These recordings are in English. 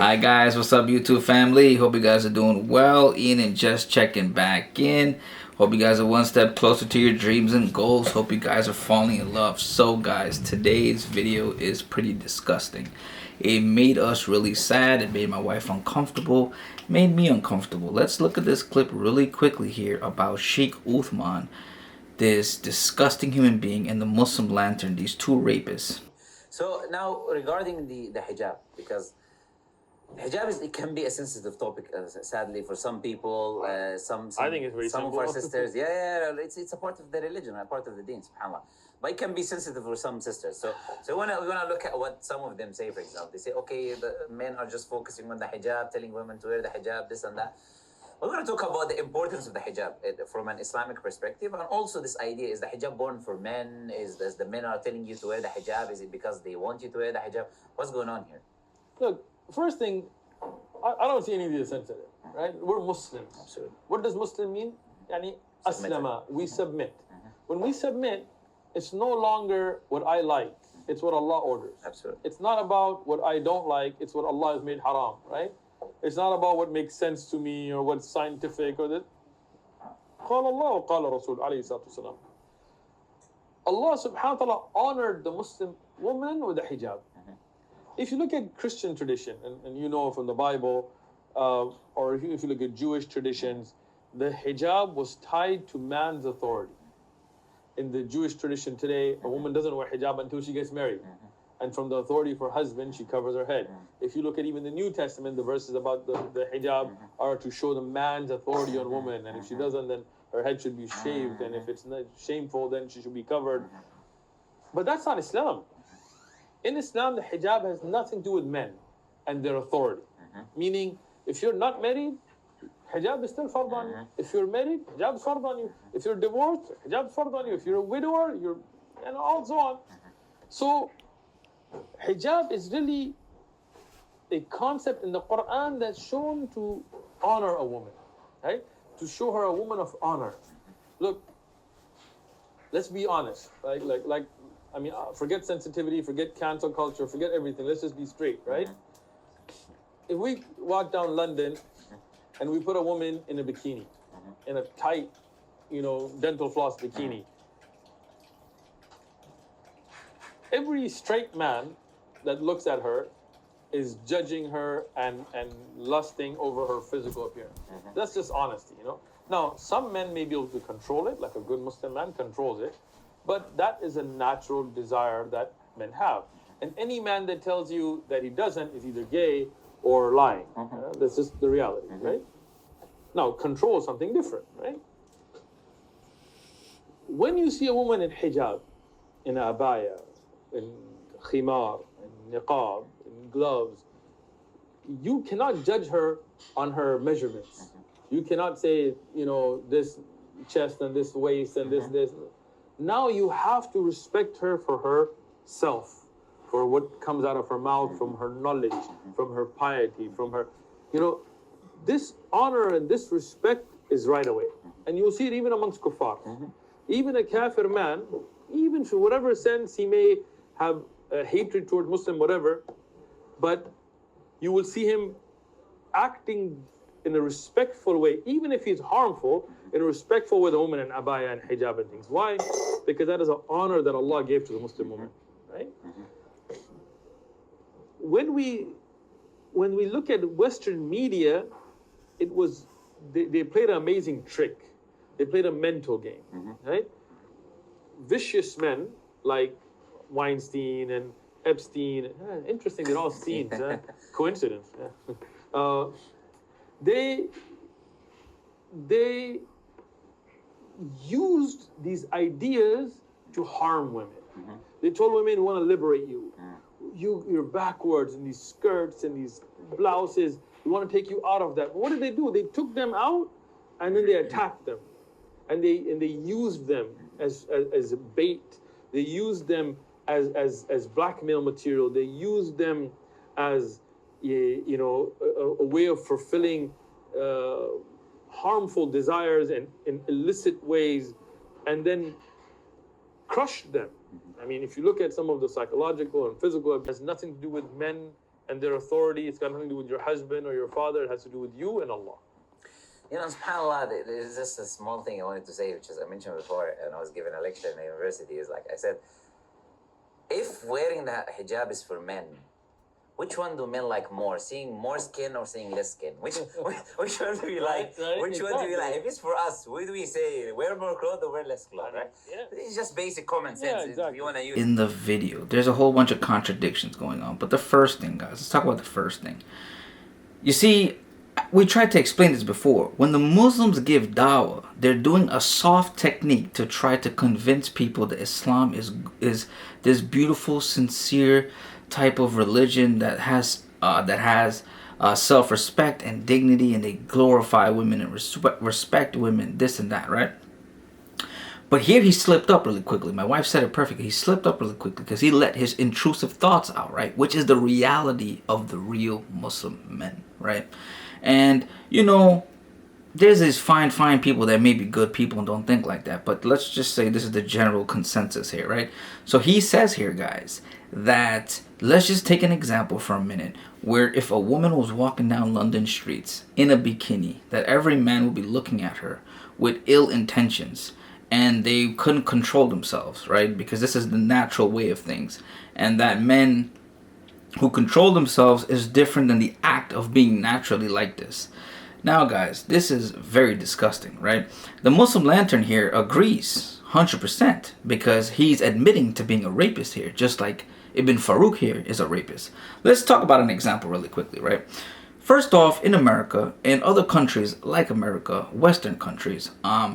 Hi guys, what's up YouTube family? Hope you guys are doing well. Ian and Jess checking back in. Hope you guys are one step closer to your dreams and goals. Hope you guys are falling in love. So guys, today's video is pretty disgusting. It made us really sad. It made my wife uncomfortable. It made me uncomfortable. Let's look at this clip really quickly here about Shiek Uthman, this disgusting human being, and the Muslim Lantern, these two rapists. So now regarding the hijab, because hijab it can be a sensitive topic, sadly for some people. Some I think it's very some simple. of our sisters. Yeah, it's a part of the religion, a part of the deen, subhanallah. But it can be sensitive for some sisters. So we wanna look at what some of them say. For example, they say, okay, the men are just focusing on the hijab, telling women to wear the hijab, this and that. We're going to talk about the importance of the hijab from an Islamic perspective, and also this idea: is the hijab born for men? Is the men are telling you to wear the hijab? Is it because they want you to wear the hijab? What's going on here? Look, first thing, I don't see any of these sensitive, right? We're Muslims. Absolutely. What does Muslim mean? Yani aslama, we submit. When we submit, it's no longer what I like, it's what Allah orders. Absolutely. It's not about what I don't like, it's what Allah has made haram, right? It's not about what makes sense to me or what's scientific or that. قال الله وقال رسول عليه الصلاة والسلام. Allah subhanahu wa ta'ala honored the Muslim woman with the hijab. If you look at Christian tradition, and you know from the Bible, or if you look at Jewish traditions, the hijab was tied to man's authority. In the Jewish tradition today, a woman doesn't wear hijab until she gets married. And from the authority of her husband, she covers her head. If you look at even the New Testament, the verses about the hijab are to show the man's authority on woman. And if she doesn't, then her head should be shaved. And if it's not shameful, then she should be covered. But that's not Islam. In Islam, the hijab has nothing to do with men and their authority. Meaning, if you're not married, hijab is still fard on you. If you're married, hijab is fard on you. If you're divorced, hijab is fard on you. If you're a widower, and all so on. So, hijab is really a concept in the Quran that's shown to honor a woman, right? To show her a woman of honor. Look, let's be honest, right? I mean, forget sensitivity, forget cancel culture, forget everything. Let's just be straight, right? If we walk down London and we put a woman in a bikini, in a tight, dental floss bikini, every straight man that looks at her is judging her and lusting over her physical appearance. That's just honesty, Now, some men may be able to control it, like a good Muslim man controls it, but that is a natural desire that men have. And any man that tells you that he doesn't is either gay or lying. That's just the reality, right? Now, control is something different, right? When you see a woman in hijab, in abaya, in khimar, in niqab, in gloves, you cannot judge her on her measurements. You cannot say, this chest and this waist and this. Now you have to respect her for herself, for what comes out of her mouth, from her knowledge, from her piety, from her, this honor and this respect is right away. And you'll see it even amongst kuffar. Even a kafir man, even for whatever sense he may have a hatred toward Muslim, whatever, but you will see him acting in a respectful way, even if he's harmful, in a respectful way, the woman in abaya and hijab and things. Why? Because that is an honor that Allah gave to the Muslim woman, right? When we look at Western media, they played an amazing trick. They played a mental game, right? Vicious men like Weinstein and Epstein, interesting, they're all Steens, coincidence. They used these ideas to harm women. They told women, we want to liberate you. You're backwards in these skirts and these blouses. We want to take you out of that. But what did they do? They took them out and then they attacked them. And they used them as bait. They used them as blackmail material. They used them as a way of fulfilling harmful desires and in illicit ways, and then crushed them. I mean, if you look at some of the psychological and physical, it has nothing to do with men and their authority. It's got nothing to do with your husband or your father. It has to do with you and Allah. You know, subhanAllah, there's just a small thing I wanted to say, which is I mentioned before, and I was giving a lecture in the university, is like I said, if wearing the hijab is for men, which one do men like more? Seeing more skin or seeing less skin? Which one do we like? Right, which one do we exactly. like? If it's for us, what do we say? Wear more clothes or wear less clothes, right? Yeah. It's just basic common sense. Yeah, exactly. If you want to use In the video, there's a whole bunch of contradictions going on. But the first thing, guys, let's talk about the first thing. You see, we tried to explain this before. When the Muslims give dawah, they're doing a soft technique to try to convince people that Islam is this beautiful, sincere type of religion that has self-respect and dignity, and they glorify women and respect women, this and that, right? But here he slipped up really quickly. My wife said it perfectly. He slipped up really quickly because he let his intrusive thoughts out, right? Which is the reality of the real Muslim men, right? And, you know, there's these fine people that may be good people and don't think like that. But let's just say this is the general consensus here, right? So he says here, guys, that let's just take an example for a minute where if a woman was walking down London streets in a bikini, that every man would be looking at her with ill intentions and they couldn't control themselves, right? Because this is the natural way of things. And that men who control themselves is different than the act of being naturally like this. Now, guys, this is very disgusting, right? The Muslim Lantern here agrees 100% because he's admitting to being a rapist here, just like Ibn Farouk here is a rapist. Let's talk about an example really quickly, right? First off, in America and other countries like America, Western countries,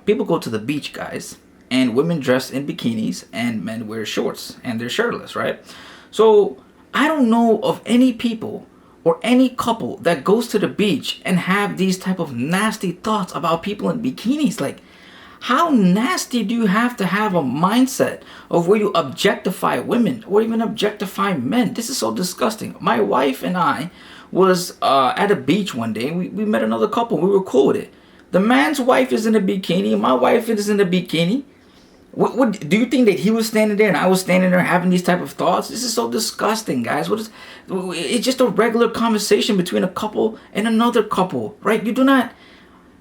people go to the beach, guys, and women dress in bikinis and men wear shorts and they're shirtless, right? So I don't know of any people or any couple that goes to the beach and have these type of nasty thoughts about people in bikinis. Like, how nasty do you have to have a mindset of where you objectify women or even objectify men? This is so disgusting. My wife and I was at a beach one day. We met another couple. We were cool with it. The man's wife is in a bikini. My wife is in a bikini. What do you think that he was standing there and I was standing there having these type of thoughts? This is so disgusting, guys. It's just a regular conversation between a couple and another couple, right?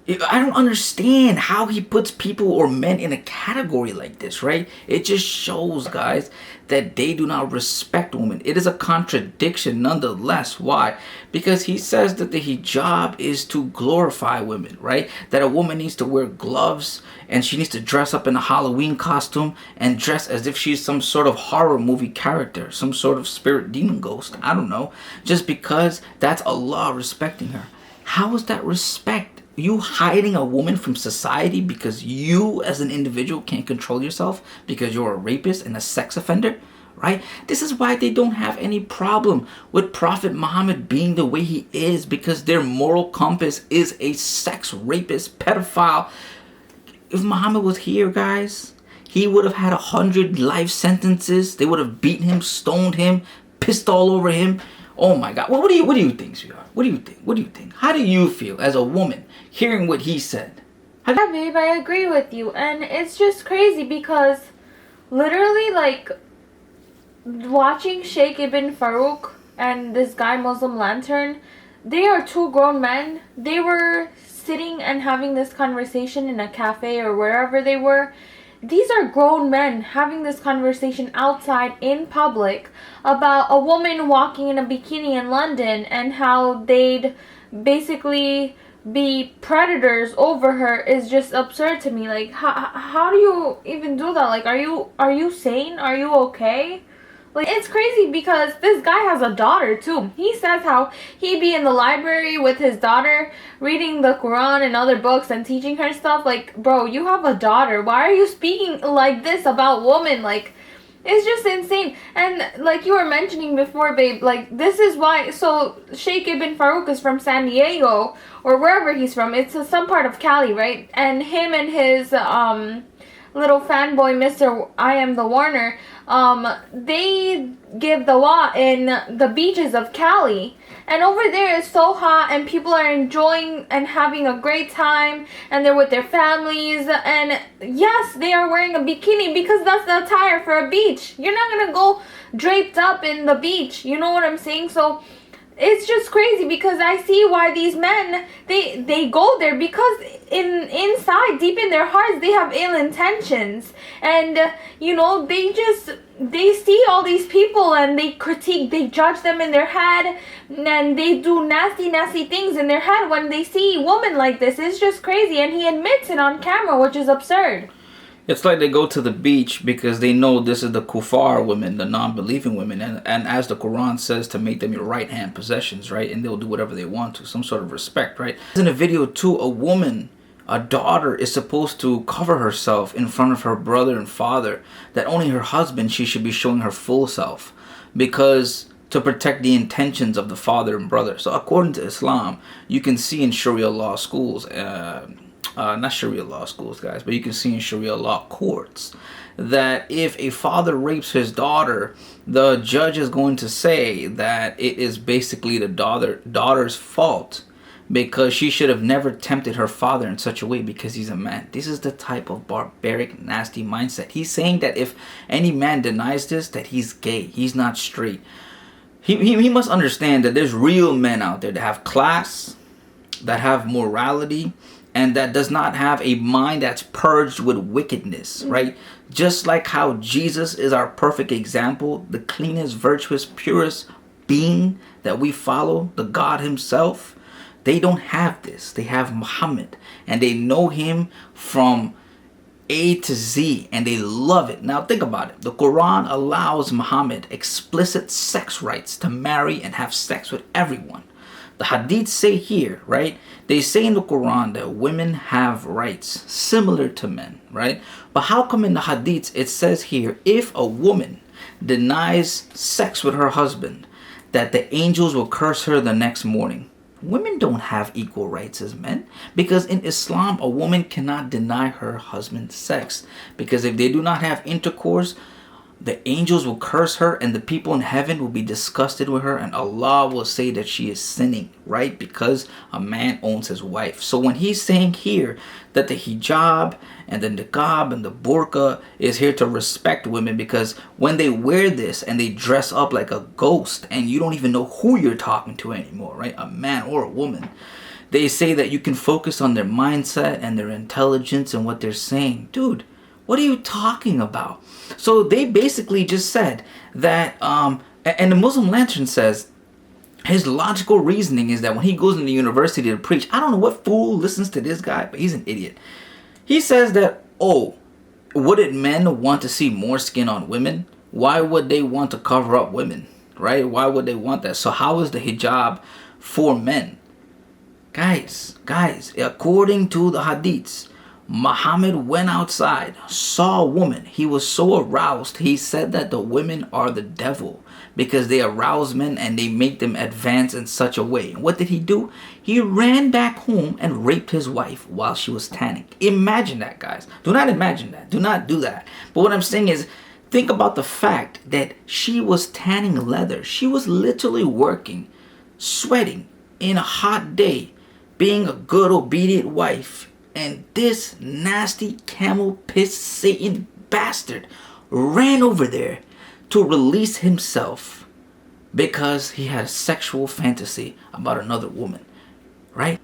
I don't understand how he puts people or men in a category like this, right? It just shows, guys, that they do not respect women. It is a contradiction nonetheless. Why? Because he says that the hijab is to glorify women, right? That a woman needs to wear gloves and she needs to dress up in a Halloween costume and dress as if she's some sort of horror movie character, some sort of spirit demon ghost. I don't know. Just because that's Allah respecting her. How is that respect? You hiding a woman from society because you as an individual can't control yourself because you're a rapist and a sex offender, right? This is why they don't have any problem with Prophet Muhammad being the way he is, because their moral compass is a sex rapist, pedophile. If Muhammad was here, guys, he would have had 100 life sentences. They would have beaten him, stoned him, pissed all over him. Oh my God. What do you think, sweetheart? What do you think? What do you think? How do you feel as a woman hearing what he said? Yeah, babe, I agree with you. And it's just crazy because literally, like, watching Sheikh Ibn Farouk and this guy Muslim Lantern, they are two grown men. They were sitting and having this conversation in a cafe or wherever they were. These are grown men having this conversation outside in public about a woman walking in a bikini in London and how they'd basically be predators over her is just absurd to me. Like, how do you even do that? Like, are you sane? Are you okay? Like, it's crazy because this guy has a daughter too. He says how he'd be in the library with his daughter reading the Quran and other books and teaching her stuff. Like, bro, you have a daughter. Why are you speaking like this about women? Like, it's just insane. And like you were mentioning before, babe, like, this is why. So Sheikh Ibn Farouk is from San Diego or wherever he's from. It's some part of Cali, right? And him and his little fanboy, Mr. I Am the Warner, they give the law in the beaches of Cali. And over there it's so hot and people are enjoying and having a great time and they're with their families. And yes, they are wearing a bikini because that's the attire for a beach. You're not gonna go draped up in the beach. You know what I'm saying? So it's just crazy because I see why these men they go there, because inside deep in their hearts they have ill intentions, and you know, they see all these people and they critique, they judge them in their head, and they do nasty things in their head when they see women like this. It's just crazy, and he admits it on camera, which is absurd. It's like they go to the beach because they know this is the kuffar women, the non-believing women, and as the Quran says, to make them your right-hand possessions, right? And they'll do whatever they want to, some sort of respect, right? In a video too, a woman, a daughter, is supposed to cover herself in front of her brother and father, that only her husband, she should be showing her full self, because to protect the intentions of the father and brother. So according to Islam, you can see in Sharia law schools, not Sharia law schools, guys, but you can see in Sharia law courts that if a father rapes his daughter, the judge is going to say that it is basically the daughter's fault, because she should have never tempted her father in such a way because he's a man. This is the type of barbaric, nasty mindset. He's saying that if any man denies this, that he's gay, he's not straight. He must understand that there's real men out there that have class, that have morality, and that does not have a mind that's purged with wickedness, right? Just like how Jesus is our perfect example, the cleanest, virtuous, purest being that we follow, the God himself. They don't have this. They have Muhammad, and they know him from A to Z, and they love it. Now think about it. The Quran allows Muhammad explicit sex rights to marry and have sex with everyone. The hadiths say here, right? They say in the Quran that women have rights similar to men, right? But how come in the hadiths it says here, if a woman denies sex with her husband, that the angels will curse her the next morning? Women don't have equal rights as men, because in Islam a woman cannot deny her husband sex, because if they do not have intercourse, the angels will curse her and the people in heaven will be disgusted with her, and Allah will say that she is sinning, right? Because a man owns his wife. So when he's saying here that the hijab and the niqab and the burqa is here to respect women, because when they wear this and they dress up like a ghost and you don't even know who you're talking to anymore, right? A man or a woman. They say that you can focus on their mindset and their intelligence and what they're saying. Dude, what are you talking about? So they basically just said that, and the Muslim Lantern says his logical reasoning is that when he goes into university to preach, I don't know what fool listens to this guy, but he's an idiot. He says that, oh, wouldn't men want to see more skin on women? Why would they want to cover up women, right? Why would they want that? So how is the hijab for men? Guys, according to the hadiths, Muhammad went outside, saw a woman. He was so aroused, he said that the women are the devil because they arouse men and they make them advance in such a way. What did he do? He ran back home and raped his wife while she was tanning. Imagine that, guys. Do not imagine that. Do not do that. But what I'm saying is, think about the fact that she was tanning leather. She was literally working, sweating in a hot day, being a good, obedient wife. And this nasty camel piss Satan bastard ran over there to release himself because he had a sexual fantasy about another woman. Right?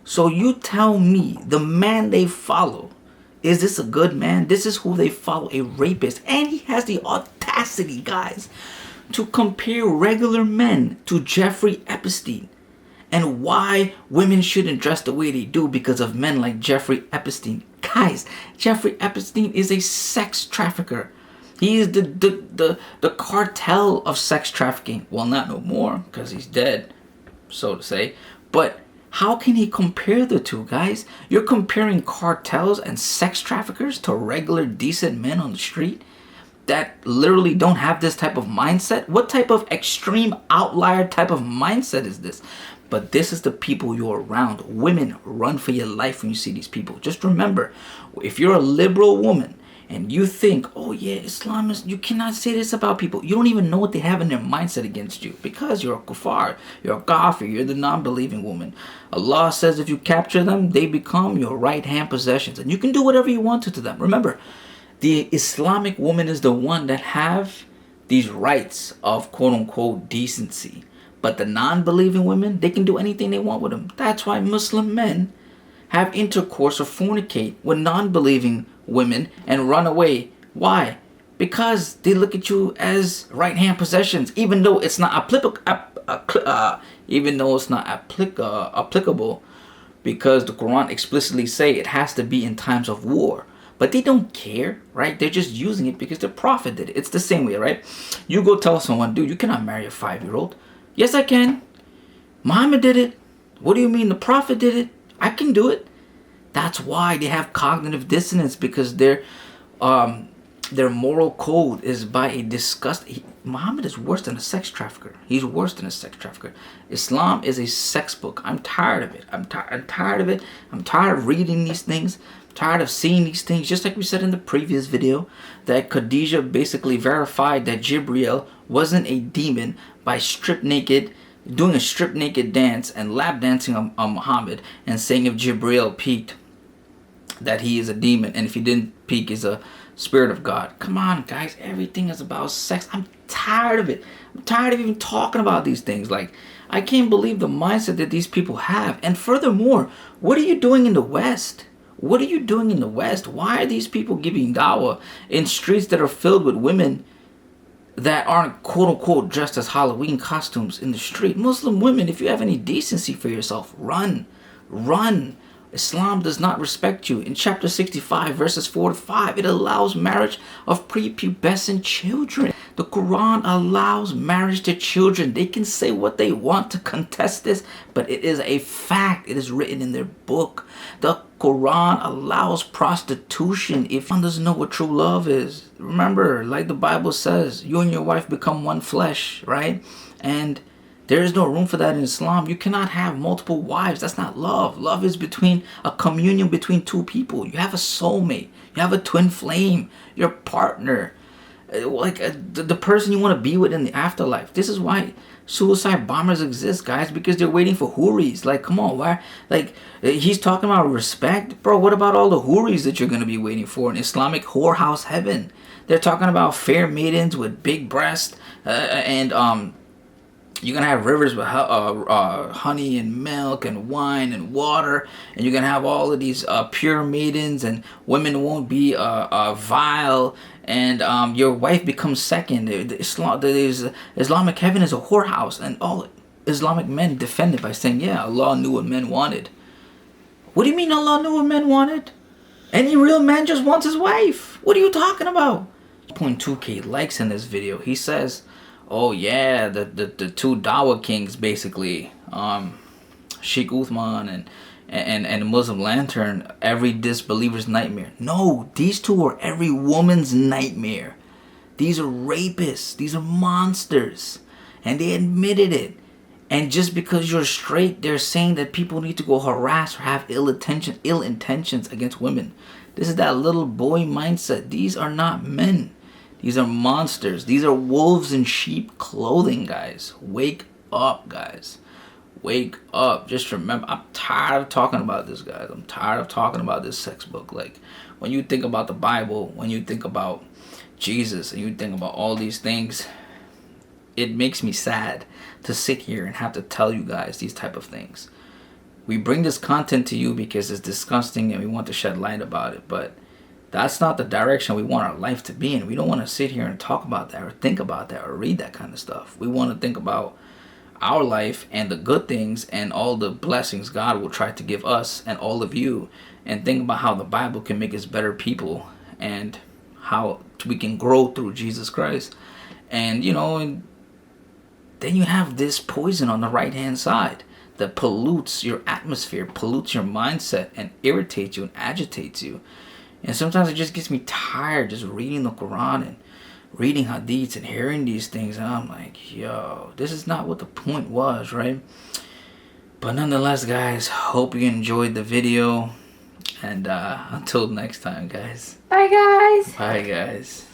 So you tell me the man they follow, is this a good man? This is who they follow, a rapist. And he has the audacity, guys, to compare regular men to Jeffrey Epstein. And why women shouldn't dress the way they do because of men like Jeffrey Epstein. Guys, Jeffrey Epstein is a sex trafficker. He is the cartel of sex trafficking. Well, not no more because he's dead, so to say. But how can he compare the two, guys? You're comparing cartels and sex traffickers to regular decent men on the street that literally don't have this type of mindset? What type of extreme outlier type of mindset is this? But this is the people you're around. Women, run for your life when you see these people. Just remember, if you're a liberal woman and you think, oh yeah, Islam is, you cannot say this about people. You don't even know what they have in their mindset against you because you're a kuffar, you're a kafir, you're the non-believing woman. Allah says if you capture them, they become your right-hand possessions. And you can do whatever you want to them. Remember, the Islamic woman is the one that have these rights of quote-unquote decency. But the non-believing women, they can do anything they want with them. That's why Muslim men have intercourse or fornicate with non-believing women and run away. Why? Because they look at you as right-hand possessions, even though it's not applicable. Applicable, because the Quran explicitly say it has to be in times of war. But they don't care, right? They're just using it because the Prophet did it. It's the same way, right? You go tell someone, dude, you cannot marry a 5-year-old. Yes, I can. Muhammad did it. What do you mean the Prophet did it? I can do it. That's why they have cognitive dissonance, because their moral code is by a disgust. Muhammad is worse than a sex trafficker. He's worse than a sex trafficker. Islam is a sex book. I'm tired of it. I'm tired of it. I'm tired of reading these things. I'm tired of seeing these things. Just like we said in the previous video, that Khadijah basically verified that Jibreel wasn't a demon by doing a strip naked dance and lap dancing on Muhammad, and saying if Jibreel peeked that he is a demon, and if he didn't peek, is a spirit of God. Come on, guys. Everything is about sex. I'm tired of it. I'm tired of even talking about these things. Like, I can't believe the mindset that these people have. And furthermore, what are you doing in the West? What are you doing in the West? Why are these people giving dawah in streets that are filled with women that aren't quote-unquote dressed as Halloween costumes in the street? Muslim women, if you have any decency for yourself, run. Run. Islam does not respect you. In chapter 65, verses 4 to 5, it allows marriage of prepubescent children. The Quran allows marriage to children. They can say what they want to contest this, but it is a fact. It is written in their book. The Quran allows prostitution if one doesn't know what true love is. Remember, like the Bible says, you and your wife become one flesh, right? And there is no room for that in Islam. You cannot have multiple wives. That's not love. Love is between a communion between two people. You have a soulmate. You have a twin flame. Your partner. The person you want to be with in the afterlife. This is why suicide bombers exist, guys, because they're waiting for houris. Like, come on, why? Like, he's talking about respect. Bro, what about all the houris that you're going to be waiting for in Islamic whorehouse heaven? They're talking about fair maidens with big breasts and you're going to have rivers with honey and milk and wine and water. And you're going to have all of these pure maidens, and women won't be vile. And your wife becomes second. Islamic heaven is a whorehouse. And all Islamic men defend it by saying, yeah, Allah knew what men wanted. What do you mean Allah knew what men wanted? Any real man just wants his wife. What are you talking about? 0.2K likes in this video. He says, oh yeah, the two Dawah kings basically, Shiek Uthman and the Muslim Lantern, every disbeliever's nightmare. No, these two are every woman's nightmare. These are rapists. These are monsters. And they admitted it. And just because you're straight, they're saying that people need to go harass or have ill intentions against women. This is that little boy mindset. These are not men. These are monsters. These are wolves in sheep clothing, guys. Wake up, guys. Wake up. Just remember, I'm tired of talking about this, guys. I'm tired of talking about this sex book. Like, when you think about the Bible, when you think about Jesus, and you think about all these things, it makes me sad to sit here and have to tell you guys these type of things. We bring this content to you because it's disgusting and we want to shed light about it, but that's not the direction we want our life to be in. We don't want to sit here and talk about that or think about that or read that kind of stuff. We want to think about our life and the good things and all the blessings God will try to give us and all of you, and think about how the Bible can make us better people and how we can grow through Jesus Christ. And, you know, and then you have this poison on the right-hand side that pollutes your atmosphere, pollutes your mindset, and irritates you and agitates you. And sometimes it just gets me tired just reading the Quran and reading hadiths and hearing these things. And I'm like, yo, this is not what the point was, right? But nonetheless, guys, hope you enjoyed the video. And until next time, guys. Bye, guys. Bye, guys.